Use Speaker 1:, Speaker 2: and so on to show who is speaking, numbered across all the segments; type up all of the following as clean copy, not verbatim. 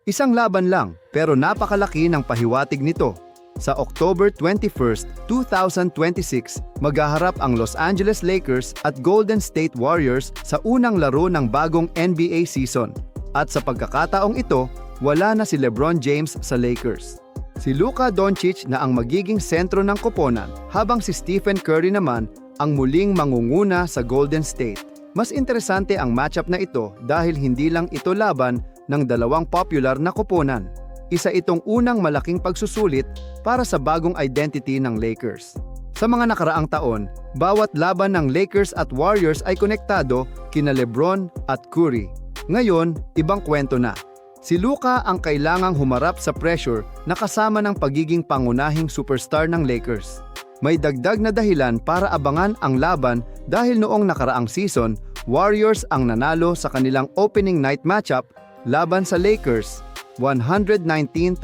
Speaker 1: Isang laban lang, pero napakalaki ng pahiwatig nito. Sa October 21, 2026, maghaharap ang Los Angeles Lakers at Golden State Warriors sa unang laro ng bagong NBA season. At sa pagkakataong ito, wala na si LeBron James sa Lakers. Si Luka Doncic na ang magiging sentro ng koponan, habang si Stephen Curry naman ang muling mangunguna sa Golden State. Mas interesante ang matchup na ito dahil hindi lang ito laban ng dalawang popular na koponan. Isa itong unang malaking pagsusulit para sa bagong identity ng Lakers. Sa mga nakaraang taon, bawat laban ng Lakers at Warriors ay konektado kina LeBron at Curry. Ngayon, ibang kwento na. Si Luka ang kailangang humarap sa pressure na kasama ng pagiging pangunahing superstar ng Lakers. May dagdag na dahilan para abangan ang laban dahil noong nakaraang season, Warriors ang nanalo sa kanilang opening night matchup laban sa Lakers, 119-109.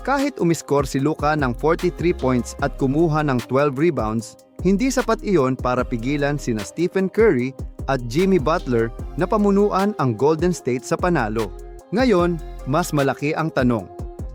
Speaker 1: Kahit umiskor si Luka ng 43 points at kumuha ng 12 rebounds, hindi sapat iyon para pigilan sina Stephen Curry at Jimmy Butler na pamunuan ang Golden State sa panalo. Ngayon, mas malaki ang tanong.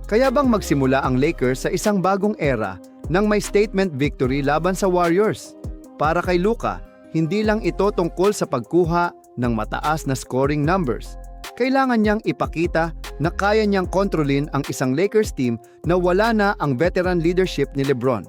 Speaker 1: Kaya bang magsimula ang Lakers sa isang bagong era nang may statement victory laban sa Warriors? Para kay Luka, hindi lang ito tungkol sa pagkuha ng mataas na scoring numbers. Kailangan niyang ipakita na kaya niyang kontrolin ang isang Lakers team na wala na ang veteran leadership ni LeBron.